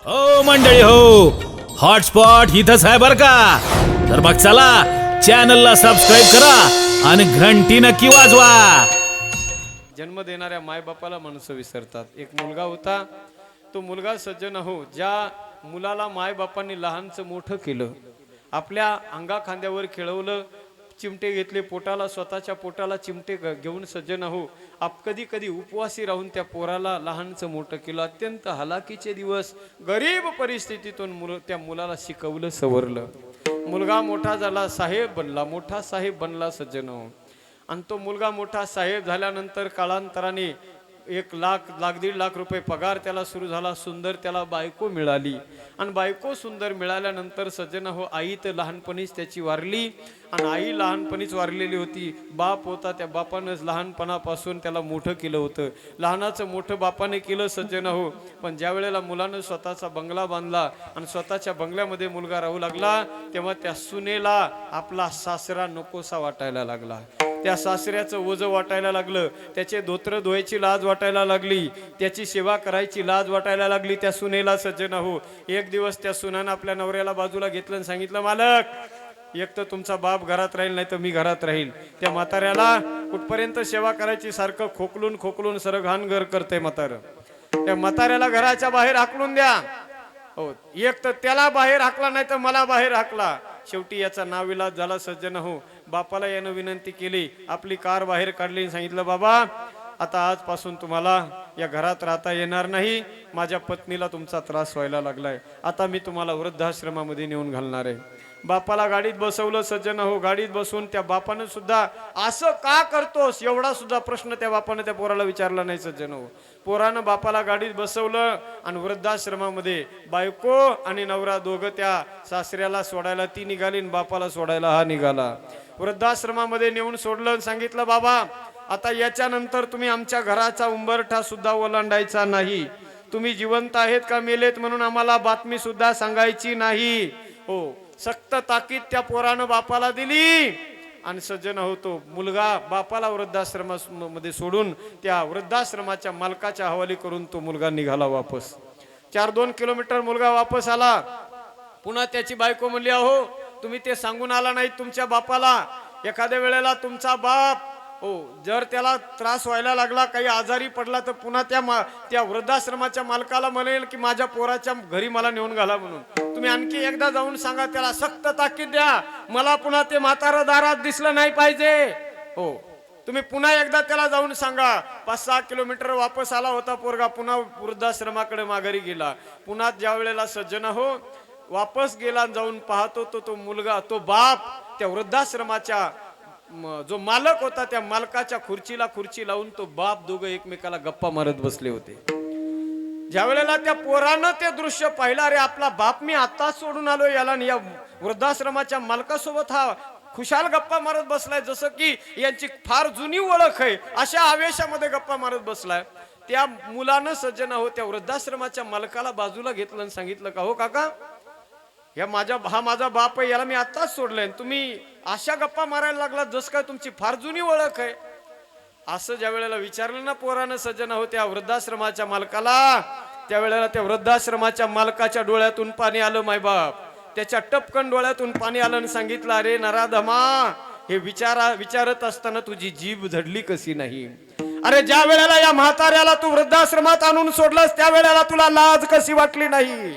हो मंडळी हो, हॉटस्पॉट इथंच आहे बर का. तर मग चला चॅनलला सबस्क्राईब करा आणि घंटी नक्की वाजवा. जन्म देणाऱ्या मायबापाला माणसं विसरतात. एक मुलगा होता, तो मुलगा सज्जन हो, ज्या मुलाला मायबापांनी लहानचं मोठं केलं, आपल्या अंगा खांद्यावर खेळवलं, चिमटे घेतले पोटाला, स्वतःच्या पोटाला चिमटे घेऊन सज्जन हो, कधी कधी उपवासी राहून त्या पोराला लहानचं मोठं केलं. अत्यंत हलाखीचे दिवस, गरीब परिस्थितीतून त्या मुलाला शिकवलं, सवरलं. मुलगा मोठा झाला, साहेब बनला, मोठा साहेब बनला सज्जन हो. आणि तो मुलगा मोठा साहेब झाल्यानंतर काळांतराने 1 लाख 1.5 लाख रुपये पगार त्याला सुरू झाला. सुंदर त्याला बायको मिळाली आणि बायको सुंदर मिळाल्यानंतर सज्जन हो, आई तर लहानपणीच त्याची वारली आणि आई लहानपणीच वारलेली होती. बाप होता, त्या बापानंच लहानपणापासून त्याला मोठं केलं होतं. लहानाचं मोठं बापाने केलं सज्जन हो. पण ज्या वेळेला मुलानं स्वतःचा बंगला बांधला आणि स्वतःच्या बंगल्यामध्ये मुलगा राहू लागला, तेव्हा त्या सुनेला आपला सासरा नकोसा वाटायला लागला. त्या सासऱ्याचं ओझं वाटायला लागलं, त्याचे धोत्र धुवायची लाज वाटायला लागली, त्याची सेवा करायची लाज वाटायला लागली त्या सुनेला सज्जन हो. एक दिवस त्या सुनानं आपल्या नवऱ्याला बाजूला घेतलं आणि सांगितलं, मालक, एक तर तुमचा बाप घरात राहील, नाही तर मी घरात राहील. त्या म्हाताऱ्याला कुठपर्यंत सेवा करायची, सारखं खोकलून खोकलून सरघान घर करते म्हातारं. त्या म्हाताऱ्याला घराच्या बाहेर हाकलून द्या. हो, एक तर त्याला बाहेर हाकला, नाही तर मला बाहेर हाकला. शेवटी याचा नाविलाज झाला सज्जन हो. बापाला यानं विनंती केली, आपली कार बाहेर काढली, सांगितलं, बाबा, आता आजपासून तुम्हाला या घरात राहता येणार नाही. माझ्या पत्नीला तुमचा त्रास व्हायला लागलाय, आता मी तुम्हाला वृद्धाश्रमामध्ये नेऊन घालणार आहे. बापाला गाडीत बसवलं सज्जन हो. गाडीत बसून त्या बापानं सुद्धा, असं का करतोस, एवढा सुद्धा प्रश्न त्या बापानं त्या पोराला विचारला नाही सज्जन हो. पोरानं बापाला गाडीत बसवलं आणि वृद्धाश्रमामध्ये बायको आणि नवरा दोघं त्या सासऱ्याला सोडायला ती निघाली आणि बापाला सोडायला हा निघाला. वृद्धाश्रमामध्ये नेऊन सोडलं, सांगितलं, बाबा, आता याच्यानंतर तुम्ही आमच्या घराचा उंबरठा सुद्धा ओलांडायचा नाही. तुम्ही जिवंत आहेत का मेलेत म्हणून आम्हाला बातमी सुद्धा सांगायची नाही. हो, सक्त ताकीद त्या पोरानं बापाला दिली आणि सज्जन होतो मुलगा बापाला वृद्धाश्रमामध्ये सोडून त्या वृद्धाश्रमाच्या मालकाच्या हवाली करून तो मुलगा निघाला वापस. 4-2 किलोमीटर मुलगा वापस आला. पुन्हा त्याची बायको म्हणली, अहो, तुम्ही ते सांगून आला नाही तुमच्या बापाला. एखाद्या वेळेला तुमचा बाप, हो, जर त्याला त्रास व्हायला लागला, काही आजारी पडला, तर पुन्हा त्या वृद्धाश्रमाच्या मालकाला म्हणेल की माझ्या पोराच्या घरी मला नेऊन घाला म्हणून. तुम्ही आणखी एकदा जाऊन सांगा, त्याला सक्त ताकीद द्या, मला पुन्हा ते म्हातारं दारात दिसलं नाही पाहिजे. हो, तुम्ही पुन्हा एकदा त्याला जाऊन सांगा. 5-6 किलोमीटर वापस आला होता पोरगा, पुन्हा वृद्धाश्रमाकडे माघारी गेला. पुन्हा ज्या वेळेला सज्जन हो वापस गेला, जाऊन पाहतो तो मुलगा, तो बाप त्या वृद्धाश्रमाच्या जो मालक होता त्या मालकाच्या खुर्चीला खुर्ची लावून तो बाप दोघं एकमेकाला गप्पा मारत बसले होते. ज्या वेळेला त्या पोरानं ते दृश्य पाहिलं, अरे आपला बाप मी आताच सोडून आलो याला, या वृद्धाश्रमाच्या मालकासोबत हा खुशाल गप्पा मारत बसलाय, जसं की यांची फार जुनी ओळख आहे, अशा आवेशामध्ये गप्पा मारत बसलाय. त्या मुलानं सज्जन हो त्या वृद्धाश्रमाच्या मालकाला बाजूला घेतलं आणि सांगितलं, का हो काका, हा माझा बाप आहे, याला मी आताच सोडलंय, तुम्ही अशा गप्पा मारायला लागला जसं काय तुमची फार जुनी ओळख आहे. असं ज्या वेळेला विचारलं ना पोरानं सज्जन हो त्या वृद्धाश्रमाच्या मालकाला, त्यावेळेला त्या वृद्धाश्रमाच्या मालकाच्या डोळ्यातून पाणी आलं. मायबाप त्याच्या टपकन डोळ्यातून पाणी आलं आणि सांगितलं, अरे नराधमा, हे विचारत असताना तुझी जीभ झडली कशी नाही? अरे ज्या वेळेला या म्हाताऱ्याला तू वृद्धाश्रमात आणून सोडलंस, त्या वेळेला तुला लाज कशी वाटली नाही?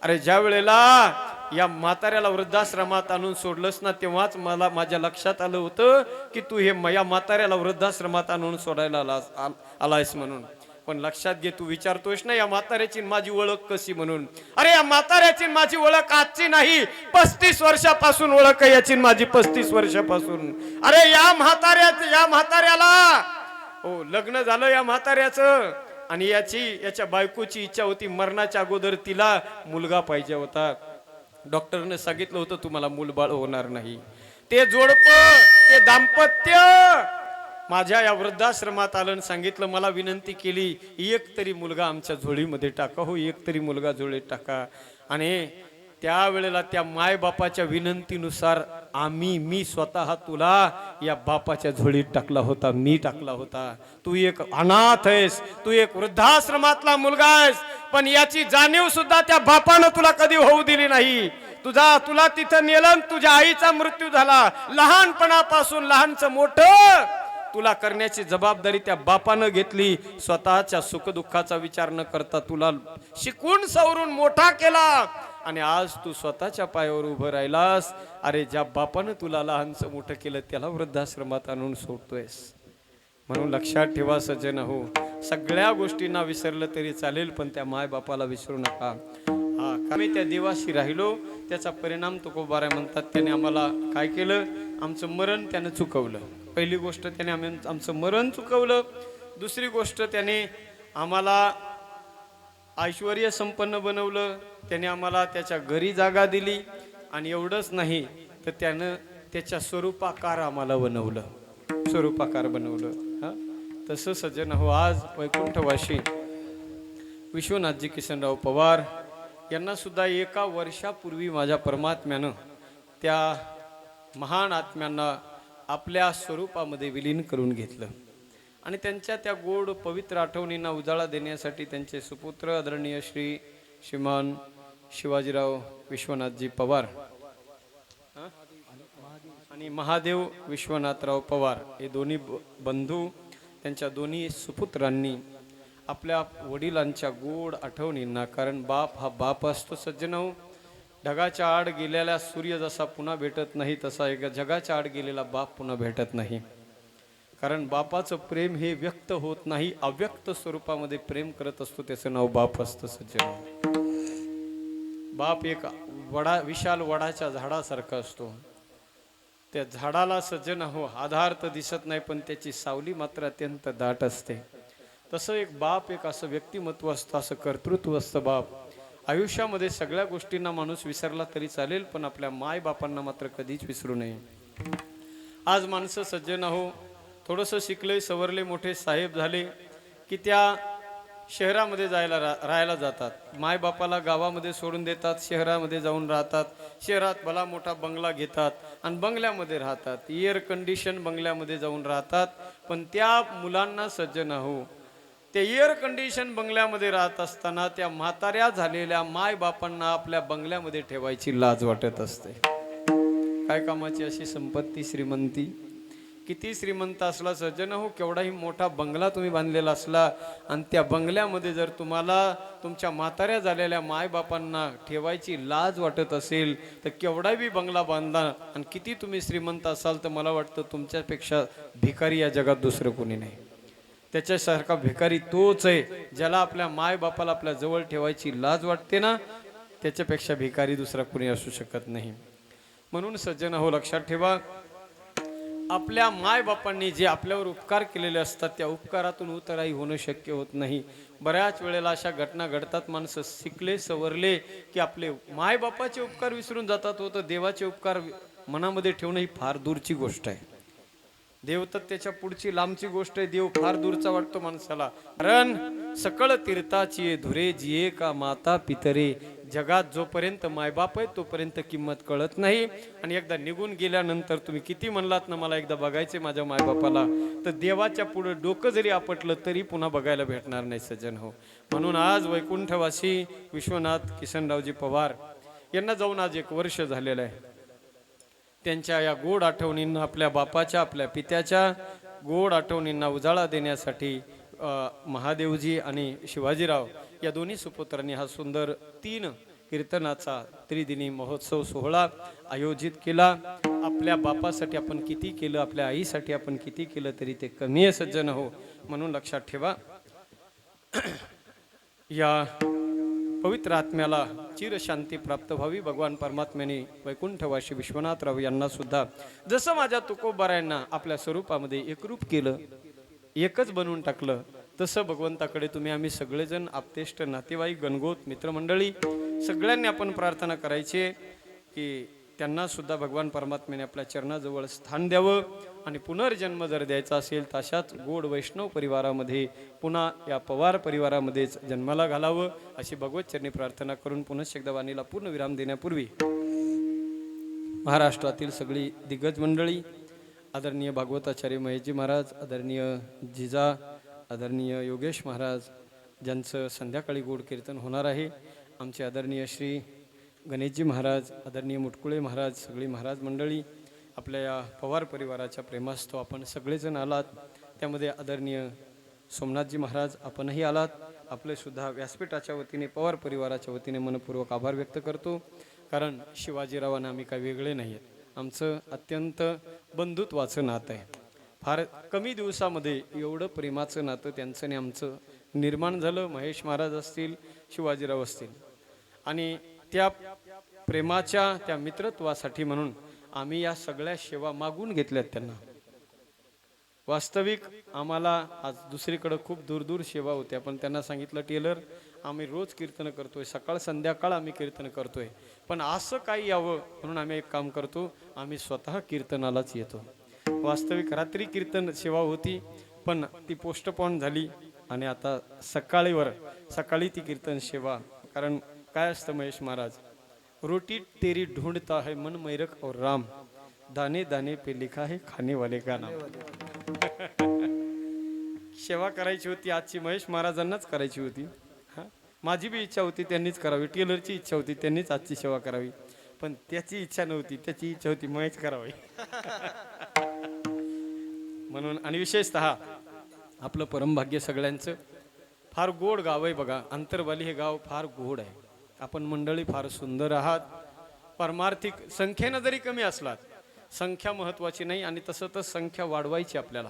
अरे ज्या वेळेला या म्हाताऱ्याला वृद्धाश्रमात आणून सोडलंस ना, तेव्हाच माझ्या लक्षात आलं होतं की तू हे या म्हाताऱ्याला वृद्धाश्रमात आणून सोडायला आलायस म्हणून. पण लक्षात घे, तू विचारतोयस ना या म्हाताऱ्याची माझी ओळख कशी म्हणून. अरे या म्हाताऱ्याची माझी ओळख आजची नाही, 35 वर्षापासून ओळख आहे याची माझी, 35 वर्षापासून. अरे या म्हाताऱ्याला हो लग्न झालं या म्हाताऱ्याचं, आणि याच्या बायकोची इच्छा होती, मरणाच्या अगोदर तिला मुलगा पाहिजे होता. डॉक्टरने सांगितलं होतं तुम्हाला मूलबाळ होणार नाही. ते जोडपं, ते दाम्पत्य माझ्या या वृद्धाश्रमात आलं, सांगितलं, मला विनंती केली, एक तरी मुलगा आमच्या झोळीमध्ये टाका, हो एक तरी मुलगा झोळीत टाका. आणि त्यावेळेला त्या मायबापाच्या विनंतीनुसार मी स्वतः तुला या बापाच्या झोळीत टाकला होता, मी टाकला होता. तू एक अनाथ आहेस, तू एक वृद्धाश्रमातला मुलगा आहेस, पण याची जाणीव सुद्धा त्या बापानं तुला कधी होऊ दिली नाही. तुला तिथं नेलं आणि तुझ्या आईचा मृत्यू झाला. लहानपणापासून लहानचं मोठं तुला करण्याची जबाबदारी त्या बापानं घेतली. स्वतःच्या सुखदुःखाचा विचार न करता तुला शिकून सवरून मोठा केला आणि आज तू स्वतःच्या पायावर उभं राहिलास. अरे ज्या बापानं तुला लहानचं मोठं केलं त्याला वृद्धाश्रमात आणून सोडतोयस. म्हणून लक्षात ठेवा सज्जन हो, सगळ्या गोष्टींना विसरलं तरी चालेल, पण त्या माय बापाला विसरू नका. आम्ही त्या देवाशी राहिलो, त्याचा परिणाम तुकोबाराय म्हणतात. त्याने आम्हाला काय केलं? आमचं मरण त्यानं चुकवलं. पहिली गोष्ट त्याने आमचं मरण चुकवलं. दुसरी गोष्ट त्याने आम्हाला ऐश्वर्य संपन्न बनवलं. त्याने आम्हाला त्याच्या घरी जागा दिली. आणि एवढंच नाही तर त्यानं त्याच्या स्वरूपाकार आम्हाला बनवलं, स्वरूपाकार बनवलं. हा, तसं सज्जन हो, आज वैकुंठवाशी विश्वनाथजी किसनराव पवार यांना सुद्धा एका वर्षापूर्वी माझ्या परमात्म्यानं त्या महान आत्म्यांना आपल्या स्वरूपामध्ये विलीन करून घेतलं. आणि त्यांच्या त्या गोड पवित्र आठवणींना उजाळा देण्यासाठी त्यांचे सुपुत्र आदरणीय श्रीमान शिवाजीराव विश्वनाथजी पवार आणि महादेव विश्वनाथराव पवार हे दोन्ही बंधू, त्यांच्या दोन्ही सुपुत्रांनी आपल्या वडिलांच्या गोड आठवणींना, कारण बाप हा बाप असतो सज्जन हो. ढगाच्या आड गेलेला सूर्य जसा पुन्हा भेटत नाही, तसा एक जगाच्या आड गेलेला बाप पुन्हा भेटत नाही. कारण बापाचं प्रेम हे व्यक्त होत नाही, अव्यक्त स्वरूपामध्ये प्रेम करत असतो, त्याचं नाव बाप असतं सज्जन. बाप एक विशाल वडाच्या झाडासारखा असतो. त्या झाडाला सज्जन हो आधार तर दिसत नाही, पण त्याची सावली मात्र अत्यंत दाट असते. तसं एक बाप एक असं व्यक्तिमत्व असतं, असं कर्तृत्व असतं बाप. आयुष्यामध्ये सगळ्या गोष्टींना माणूस विसरला तरी चालेल, पण आपल्या माय बापांना मात्र कधीच विसरू नये. आज माणसं सज्जन हो थोडंसं शिकले, सवरले, मोठे साहेब झाले की त्या शहरामध्ये राहायला जातात. माय बापाला गावामध्ये सोडून देतात, शहरामध्ये जाऊन राहतात. शहरात भला मोठा बंगला घेतात आणि बंगल्यामध्ये राहतात, एअर कंडिशन बंगल्यामध्ये जाऊन राहतात. पण त्या मुलांना सज्जन हो त्या एअर कंडिशन बंगल्यामध्ये राहत असताना त्या म्हाताऱ्या झालेल्या माय बापांना आपल्या बंगल्यामध्ये ठेवायची लाज वाटत असते. काय कामाची अशी संपत्ती, श्रीमंती. किती श्रीमंत असला सज्जन हो, केवढाही मोठा बंगला तुम्ही बांधलेला असला आणि त्या बंगल्यामध्ये जर तुम्हाला तुमच्या म्हाताऱ्या झालेल्या मायबापांना ठेवायची लाज वाटत असेल तर केवढाही बंगला बांधा आणि किती तुम्ही श्रीमंत असाल तर मला वाटतं तुमच्यापेक्षा भिकारी या जगात दुसरं कोणी नाही. त्याच्यासारखा भिकारी तोच आहे ज्याला आपल्या मायबापाला आपल्या जवळ ठेवायची लाज वाटते ना, त्याच्यापेक्षा भिकारी दुसरा कोणी असू शकत नाही. म्हणून सज्जन हो लक्षात ठेवा, आपल्या माय बापांनी जे आपल्यावर उपकार केलेले असतात त्या उपकारातून उतराई होणं शक्य होत नाही. बऱ्याच वेळेला अशा घटना घडतात, माणसं शिकले सवरले की आपले माय बापाचे उपकार विसरून जातात. होतं देवाचे उपकार मनामध्ये ठेवणं ही फार दूरची गोष्ट आहे. देव तर त्याच्या पुढची लांबची गोष्ट आहे. देव फार दूरचा वाटतो माणसाला. कारण सकळ तीर्थाची धुरे जिये का माता पितरे. जगात जोपर्यंत मायबाप आहे तोपर्यंत किंमत कळत नाही. आणि एकदा निघून गेल्यानंतर तुम्ही किती म्हणलात ना मला एकदा बघायचे माझ्या मायबापाला, तर देवाच्या पुढे डोकं जरी आपटलं तरी पुन्हा बघायला भेटणार नाही सज्जन हो. म्हणून आज वैकुंठवासी विश्वनाथ किसनरावजी पवार यांना जाऊन आज 1 वर्ष झालेलं आहे. त्यांच्या या गोड आठवणींना, आपल्या बापाच्या आपल्या पित्याच्या गोड आठवणींना उजाळा देण्यासाठी महादेवजी आणि शिवाजीराव या दोन्ही सुपुत्रांनी हा सुंदर 3 कीर्तनाचा त्रिदिनी महोत्सव सोहळा आयोजित केला. आपल्या बापासाठी आपण किती केलं, आपल्या आईसाठी आपण किती केलं तरी ते कमी आहे सज्जन हो. म्हणून लक्षात ठेवा, या पवित्र आत्म्याला चिरशांती प्राप्त व्हावी. भगवान परमात्म्याने वैकुंठवासी विश्वनाथराव यांना सुद्धा जसं माझ्या तुकोबारायांना आपल्या स्वरूपामध्ये एकरूप केलं, एकच बनवून टाकलं, तसं भगवंताकडे तुम्ही आम्ही सगळेजण आपतेष्ट नातेवाईक गणगोत मित्रमंडळी सगळ्यांनी आपण प्रार्थना करायची की त्यांना सुद्धा भगवान परमात्म्याने आपल्या चरणाजवळ स्थान द्यावं आणि पुनर्जन्म जर द्यायचा असेल तर अशाच गोड वैष्णव परिवारामध्ये पुन्हा या पवार परिवारामध्येच जन्माला घालावं अशी भगवत चरणी प्रार्थना करून पुनश्च एकदा वाणीला पूर्ण विराम देण्यापूर्वी महाराष्ट्रातील सगळी दिग्गज मंडळी, आदरणीय भागवताचार्य महेशजी महाराज, आदरणीय जिजा, आदरणीय योगेश महाराज, ज्यांचं संध्याकाळी गोड कीर्तन होणार आहे, आमचे आदरणीय श्री गणेशजी महाराज, आदरणीय मुटकुळे महाराज, सगळी महाराज मंडळी, आपल्या या पवार परिवाराच्या प्रेमास्तव आपण सगळेजण आलात. त्यामध्ये आदरणीय सोमनाथजी महाराज आपणही आलात. आपले सुद्धा व्यासपीठाच्या वतीने पवार परिवाराच्या वतीने मनपूर्वक आभार व्यक्त करतो. कारण शिवाजीरावांना आम्ही काही वेगळे नाही आहेत. आमचं अत्यंत बंधुत्वाचं नातं आहे. फार कमी दिवसामध्ये एवढं प्रेमाचं नातं त्यांचं आणि आमचं निर्माण झालं. महेश महाराज असतील, शिवाजीराव असतील, आणि त्या प्रेमाच्या त्या मित्रत्वासाठी म्हणून आम्ही या सगळ्या सेवा मागून घेतल्यात त्यांना. वास्तविक आम्हाला आज दुसरीकडे खूप दूर सेवा होत्या, पण त्यांना सांगितलं, टेलर आम्ही रोज कीर्तन करतोय, सकाळ संध्याकाळ आम्ही कीर्तन करतोय, पण असं काही यावं म्हणून आम्ही एक काम करतो, आम्ही स्वतः कीर्तनालाच येतो. वास्तविक रात्री कीर्तन सेवा होती, पण ती पोस्टपोन झाली आणि आता सकाळी ती कीर्तन सेवा. कारण काय असतं महेश महाराज, रोटी तेरी ढूंढता है मन मैरक और राम, दाने दाने पे लिखा है खाने वाले का नाम. सेवा करायची होती आजची, महेश महाराजांनाच करायची होती. माझी बी इच्छा होती त्यांनीच करावी, टेलरची इच्छा होती त्यांनीच आजची सेवा करावी, पण त्याची इच्छा नव्हती, त्याची इच्छा होती महेश करावी. म्हणून आणि विशेषतः आपलं परमभाग्य सगळ्यांचं फार गोड गाव आहे बघा. अंतरवाली हे गाव फार गोड आहे. आपण मंडळी फार सुंदर आहात. परमार्थिक संख्येनं जरी कमी असलात, संख्या महत्वाची नाही, आणि तसं तर संख्या वाढवायची आपल्याला.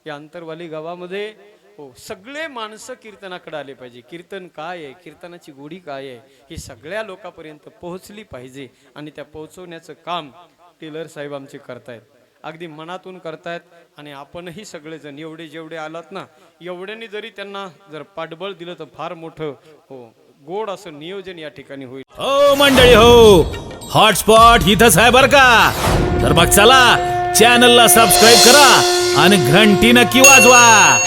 या अंतरवाली गावामध्ये हो सगळे माणसं कीर्तनाकडे आले पाहिजे. कीर्तन काय आहे, कीर्तनाची गोडी काय आहे, ही सगळ्या लोकांपर्यंत पोहोचली पाहिजे. आणि त्या पोहोचवण्याचं काम टेलर साहेब आमचे करतायत, अगदी मनातून करतायत. आणि आपणही सगळेजण एवढे जेवढे आलात ना, एवढ्यांनी जरी त्यांना जर पाठबळ दिलं तर फार मोठं हो गोड असं नियोजन या ठिकाणी होईल. हो मंडळी हो, हॉटस्पॉट इथंच आहे बर का. तर मग चला चॅनलला सबस्क्राईब करा आणि घंटी नक्की वाजवा.